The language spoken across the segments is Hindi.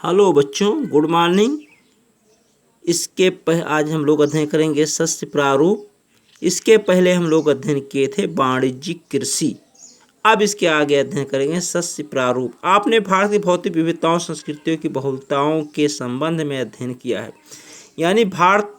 हेलो बच्चों, गुड मॉर्निंग। आज हम लोग अध्ययन करेंगे शस्य प्रारूप। इसके पहले हम लोग अध्ययन किए थे वाणिज्यिक कृषि। अब इसके आगे अध्ययन करेंगे शस्य प्रारूप। आपने भारत की भौतिक विविधताओं, संस्कृतियों की बहुलताओं के संबंध में अध्ययन किया है, यानी भारत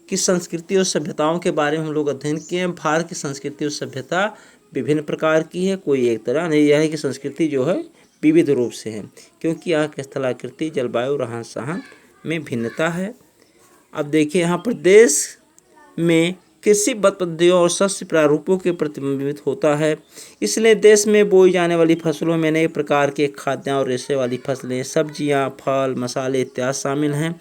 की संस्कृति और सभ्यताओं के बारे में हम लोग अध्ययन किए हैं। भारत की संस्कृति और सभ्यता विभिन्न प्रकार की है, कोई एक तरह नहीं। यह है कि संस्कृति जो है विविध रूप से है, क्योंकि यहाँ की स्थलाकृति, जलवायु, रहन सहन में भिन्नता है। अब देखिए, यहाँ प्रदेश में कृषि पद्धतियों और शस्य प्रारूपों के प्रतिबिंबित होता है। इसलिए देश में बोई जाने वाली फसलों में अनेक प्रकार के खाद्य और रेशे वाली फसलें, सब्जियां, फल, मसाले इत्यादि शामिल हैं।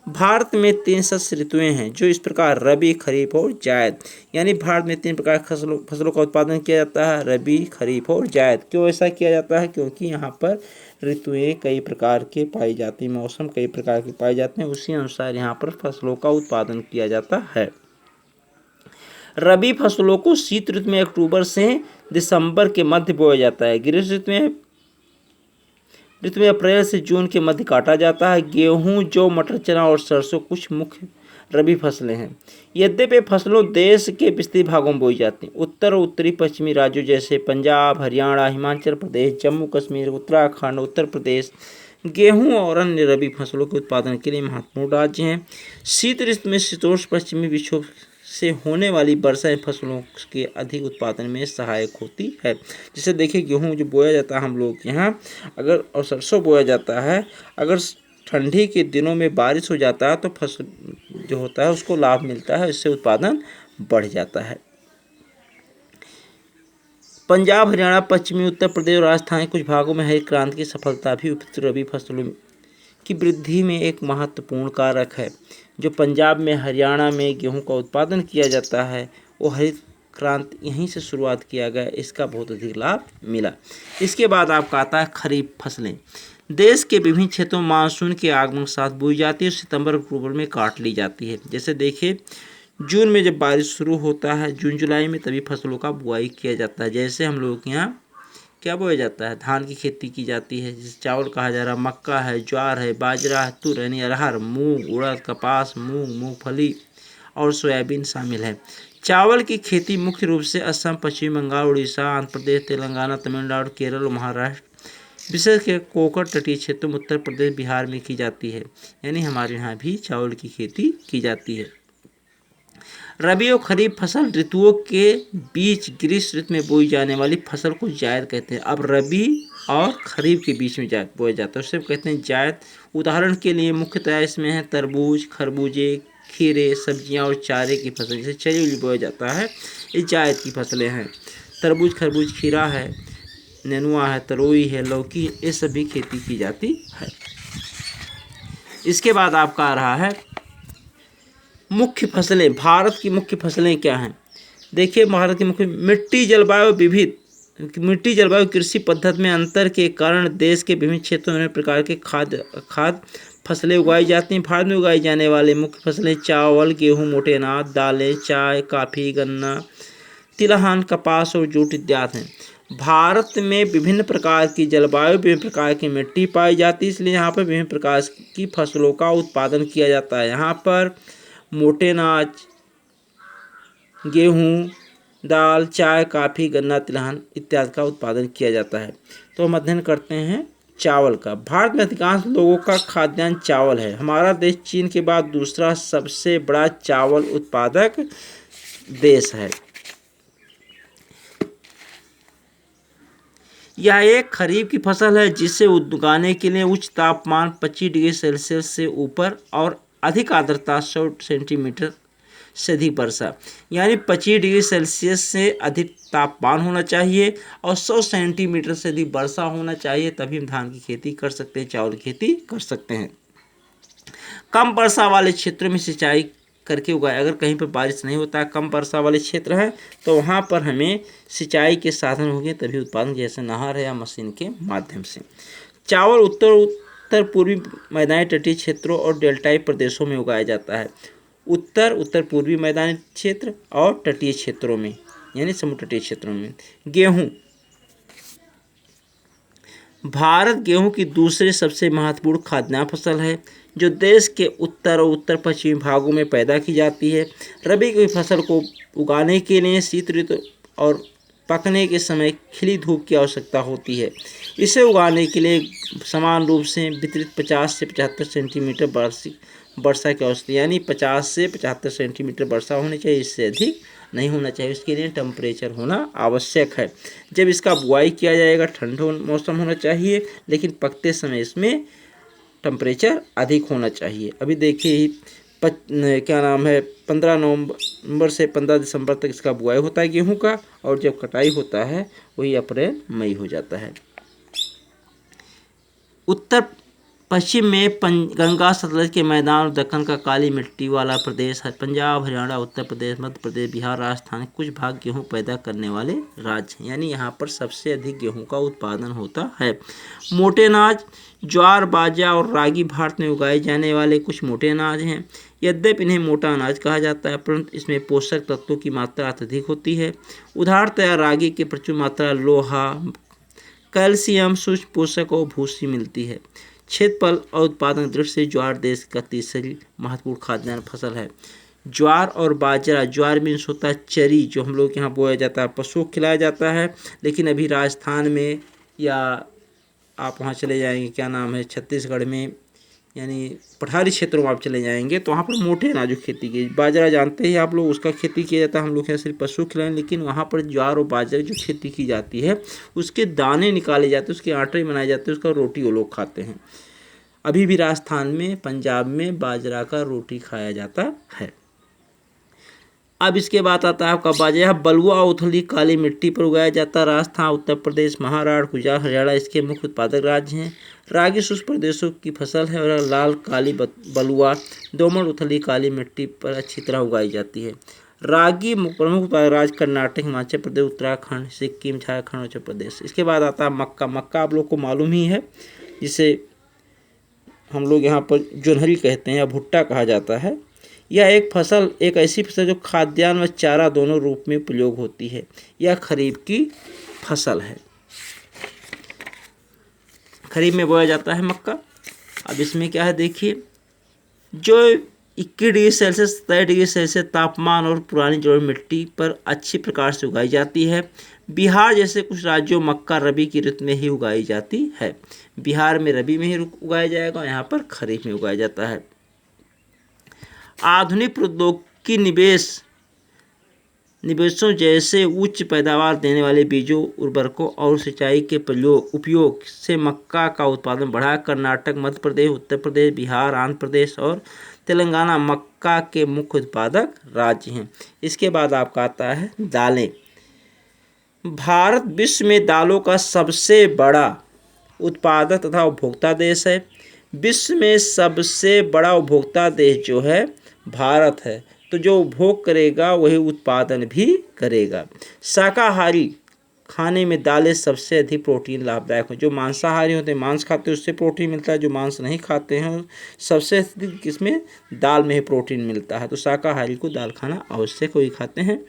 भारत में 3 शस्य ऋतुएं हैं, जो इस प्रकार रबी, खरीफ और जायद। यानी भारत में 3 प्रकार की फसलों का उत्पादन किया जाता है, रबी, खरीफ और जायद। क्यों ऐसा किया जाता है? क्योंकि यहाँ पर ऋतुएं कई प्रकार के पाई जाती हैं, मौसम कई प्रकार के पाए जाते हैं, उसी अनुसार यहाँ पर फसलों का उत्पादन किया जाता है। रबी फसलों को शीत ऋतु में अक्टूबर से दिसंबर के मध्य बोया जाता है। ग्रीष्म ऋतु में अप्रैल से जून के मध्य काटा जाता है। गेहूं, जौ, मटर, चना और सरसों कुछ मुख्य रबी फसलें हैं। यद्यपि फसलों देश के विस्तृत भागों में बोई जाती हैं। उत्तर और उत्तरी पश्चिमी राज्यों जैसे पंजाब, हरियाणा, हिमाचल प्रदेश, जम्मू कश्मीर, उत्तराखंड, उत्तर प्रदेश गेहूं और अन्य रबी फसलों के उत्पादन के लिए महत्वपूर्ण राज्य हैं। शीत ऋतु में शीतोष्ण पश्चिमी विक्षोभ से होने वाली वर्षा फसलों के अधिक उत्पादन में सहायक होती है। जैसे देखिए, गेहूं जो बोया जाता है हम लोग यहाँ, अगर और सरसों बोया जाता है, अगर ठंडी के दिनों में बारिश हो जाता है तो फसल जो होता है उसको लाभ मिलता है, इससे उत्पादन बढ़ जाता है। पंजाब, हरियाणा, पश्चिमी उत्तर प्रदेश और राजस्थान के कुछ भागों में हरित क्रांति की सफलता भी उपयुक्त रबी फसलों की वृद्धि में एक महत्वपूर्ण कारक है। जो पंजाब में, हरियाणा में गेहूं का उत्पादन किया जाता है, वो हरित क्रांति यहीं से शुरुआत किया गया, इसका बहुत अधिक लाभ मिला। इसके बाद आपका आता है खरीफ फसलें। देश के विभिन्न क्षेत्रों में मानसून के आगमन के साथ बोई जाती है और सितंबर अक्टूबर में काट ली जाती है। जैसे देखिए, जून में जब बारिश शुरू होता है, जून जुलाई में, तभी फसलों का बुआई किया जाता है। जैसे हम लोग के यहाँ क्या बोया जाता है, धान की खेती की जाती है, जिसे चावल कहा जा रहा है, मक्का है, ज्वार है, बाजरा है, तुर यानी अरहर, मूंग, उड़द, कपास, मूंगफली और सोयाबीन शामिल है। चावल की खेती मुख्य रूप से असम, पश्चिम बंगाल, उड़ीसा, आंध्र प्रदेश, तेलंगाना, तमिलनाडु, केरल और महाराष्ट्र, विशेषकर कोकण तटीय क्षेत्रों में, उत्तर प्रदेश, बिहार में की जाती है। यानी हमारे यहाँ भी चावल की खेती की जाती है। रबी और खरीफ फसल ऋतुओं के बीच ग्रीष्म ऋतु में बोई जाने वाली फसल को जायद कहते हैं। अब रबी और खरीफ के बीच में जायद बोया जाता है, उसे कहते हैं जायद। उदाहरण के लिए मुख्यतः इसमें है तरबूज, खरबूजे, खीरे, सब्जियां और चारे की फसल, जैसे चरी उली बोया जाता है, ये जायद की फसलें हैं। तरबूज, खरबूज, खीरा है, नेनुआ है, तरोई है, लौकी, ये सभी खेती की जाती है। इसके बाद आपका आ रहा है मुख्य फसलें। भारत की मुख्य फसलें क्या हैं? देखिए, भारत की मुख्य मिट्टी जलवायु कृषि पद्धति में अंतर के कारण देश के विभिन्न क्षेत्रों में प्रकार के खाद्य फसलें उगाई जाती हैं। भारत में उगाई जाने वाले मुख्य फसलें चावल, गेहूं, मोटे अनाज, दालें, चाय, कॉफी, गन्ना, तिलहन, कपास और जूट इत्यादि हैं। भारत में विभिन्न प्रकार की जलवायु, विभिन्न प्रकार की मिट्टी पाई जाती है, इसलिए यहाँ पर विभिन्न प्रकार की फसलों का उत्पादन किया जाता है। यहाँ पर मोटे अनाज, गेहूँ, दाल, चाय, कॉफ़ी, गन्ना, तिलहन इत्यादि का उत्पादन किया जाता है। तो हम अध्ययन करते हैं चावल का। भारत में अधिकांश लोगों का खाद्यान्न चावल है। हमारा देश चीन के बाद दूसरा सबसे बड़ा चावल उत्पादक देश है। यह एक खरीफ की फसल है, जिसे उगाने के लिए उच्च तापमान 25 डिग्री सेल्सियस से ऊपर और अधिक आर्द्रता 100 सेंटीमीटर से अधिक वर्षा, यानी 25 डिग्री सेल्सियस से अधिक तापमान होना चाहिए और 100 सेंटीमीटर से अधिक वर्षा होना चाहिए, तभी हम धान की खेती कर सकते हैं, चावल की खेती कर सकते हैं। कम वर्षा वाले क्षेत्रों में सिंचाई करके उगाए। अगर कहीं पर बारिश नहीं होता है, कम वर्षा वाले क्षेत्र हैं, तो वहाँ पर हमें सिंचाई के साधन होंगे, तभी उत्पादन, जैसे नहर है या मशीन के माध्यम से। चावल उत्तर पूर्वी मैदानी तटीय क्षेत्रों और डेल्टाई प्रदेशों में उगाया जाता है। उत्तर पूर्वी मैदानी क्षेत्र और तटीय क्षेत्रों में, यानी समुद्र तटीय क्षेत्रों में। गेहूँ भारत गेहूं की दूसरी सबसे महत्वपूर्ण खाद्यान्न फसल है जो देश के उत्तर और उत्तर पश्चिमी भागों में पैदा की जाती है। रबी की फसल को उगाने के लिए शीत ऋतु और पकने के समय खिली धूप की आवश्यकता होती है। इसे उगाने के लिए समान रूप से वितरित 50 से 75 सेंटीमीटर वर्षा की आवश्यकता, यानी 50 से 75 सेंटीमीटर वर्षा होनी चाहिए, इससे अधिक नहीं होना चाहिए। इसके लिए टेम्परेचर होना आवश्यक है। जब इसका बुआई किया जाएगा ठंड मौसम होना चाहिए, लेकिन पकते समय इसमें टेम्परेचर अधिक होना चाहिए। अभी देखिए क्या नाम है 15 नवंबर से 15 दिसंबर तक इसका बुआई होता है गेहूं का, और जब कटाई होता है वही अप्रैल मई हो जाता है। उत्तर पश्चिम में गंगा सतलज के मैदान और दक्कन का काली मिट्टी वाला प्रदेश है। पंजाब, हरियाणा, उत्तर प्रदेश, मध्य प्रदेश, बिहार, राजस्थान कुछ भाग गेहूं पैदा करने वाले राज्य हैं, यानी यहाँ पर सबसे अधिक गेहूं का उत्पादन होता है। मोटे अनाज ज्वार, बाजरा और रागी भारत में उगाए जाने वाले कुछ मोटे अनाज हैं। यद्यपि इन्हें मोटा अनाज कहा जाता है, परंतु इसमें पोषक तत्वों की मात्रा अत्यधिक होती है। उदाहरणतः रागी की प्रचुर मात्रा लोहा, कैल्शियम, सूक्ष्म पोषक और भूसी मिलती है। क्षेत्रफल और उत्पादन दृष्टि से ज्वार देश का तीसरी महत्वपूर्ण खाद्यान्न फसल है। ज्वार और बाजरा, ज्वार मीन्स होता है चरी, जो हम लोग यहाँ बोया जाता है, पशुओं को खिलाया जाता है। लेकिन अभी राजस्थान में या आप वहाँ चले जाएंगे, क्या नाम है, छत्तीसगढ़ में, यानी पठारी क्षेत्रों में आप चले जाएंगे तो वहाँ पर मोटे अनाजों की खेती की। बाजरा जानते ही आप लोग, उसका खेती किया जाता है, हम लोग यहाँ सिर्फ पशु खिलाएं। लेकिन वहाँ पर ज्वार और बाजरे जो खेती की जाती है उसके दाने निकाले जाते हैं, उसके आटे बनाए जाते हैं, उसका रोटी वो लोग खाते हैं। अभी भी राजस्थान में, पंजाब में बाजरा का रोटी खाया जाता है। अब इसके बाद आता है आपका बाजरा बलुआ उथली काली मिट्टी पर उगाया जाता है। राजस्थान, उत्तर प्रदेश, महाराष्ट्र, गुजरात, हरियाणा इसके मुख्य उत्पादक राज्य हैं। रागी शुष्क प्रदेशों की फसल है और लाल काली बलुआ दोमट उथली काली मिट्टी पर अच्छी तरह उगाई जाती है। रागी प्रमुख उत्पादक राज्य कर्नाटक, हिमाचल प्रदेश, उत्तराखंड, सिक्किम, झारखंड, उत्तर प्रदेश। इसके बाद आता है मक्का। मक्का आप लोग को मालूम ही है, जिसे हम लोग यहाँ पर जोन्हरी कहते हैं या भुट्टा कहा जाता है। यह एक ऐसी फसल जो खाद्यान्न व चारा दोनों रूप में प्रयोग होती है। यह खरीफ की फसल है, खरीफ में बोया जाता है मक्का। अब इसमें क्या है देखिए, जो 21 डिग्री सेल्सियस 27 डिग्री सेल्सियस तापमान और पुरानी जलोढ़ मिट्टी पर अच्छी प्रकार से उगाई जाती है। बिहार जैसे कुछ राज्यों मक्का रबी की ऋतु में ही उगाई जाती है। बिहार में रबी में ही उगाया जाएगा, यहाँ पर खरीफ में उगाया जाता है। आधुनिक प्रौद्योगिकी निवेशों जैसे उच्च पैदावार देने वाले बीजों, उर्वरकों और सिंचाई के उपयोग से मक्का का उत्पादन बढ़ा। कर्नाटक, मध्य प्रदेश, उत्तर प्रदेश, बिहार, आंध्र प्रदेश और तेलंगाना मक्का के मुख्य उत्पादक राज्य हैं। इसके बाद आपका आता है दालें। भारत विश्व में दालों का सबसे बड़ा उत्पादक तथा उपभोक्ता देश है। विश्व में सबसे बड़ा उपभोक्ता देश जो है भारत है, तो जो उपभोग करेगा वही उत्पादन भी करेगा। शाकाहारी खाने में दालें सबसे अधिक प्रोटीन लाभदायक हो। जो मांसाहारी होते हैं, मांस खाते हैं, उससे प्रोटीन मिलता है। जो मांस नहीं खाते हैं, सबसे अधिक किसमें, दाल में ही प्रोटीन मिलता है। तो शाकाहारी को दाल खाना आवश्यक, वही खाते हैं।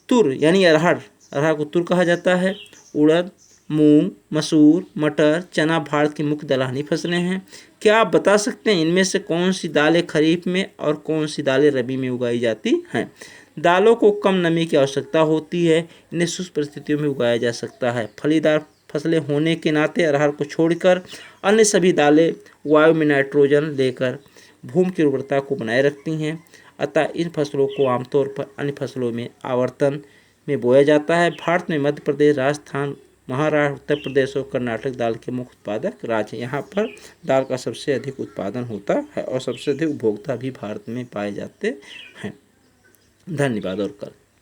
तुर यानी अरहर, अरहर को तुर कहा जाता है। उड़द, मूंग, मसूर, मटर, चना भारत की मुख्य दलहनी फसलें हैं। क्या आप बता सकते हैं इनमें से कौन सी दालें खरीफ में और कौन सी दालें रबी में उगाई जाती हैं? दालों को कम नमी की आवश्यकता होती है, इन्हें शुष्क परिस्थितियों में उगाया जा सकता है। फलीदार फसलें होने के नाते अरहर को छोड़कर अन्य सभी दालें वायु में नाइट्रोजन लेकर भूमि की उर्वरता को बनाए रखती हैं। अतः इन फसलों को आमतौर पर अन्य फसलों में आवर्तन में बोया जाता है। भारत में मध्य प्रदेश, राजस्थान, महाराष्ट्र, उत्तर प्रदेश और कर्नाटक दाल के मुख्य उत्पादक राज्य। यहाँ पर दाल का सबसे अधिक उत्पादन होता है और सबसे अधिक उपभोक्ता भी भारत में पाए जाते हैं। धन्यवाद और कल।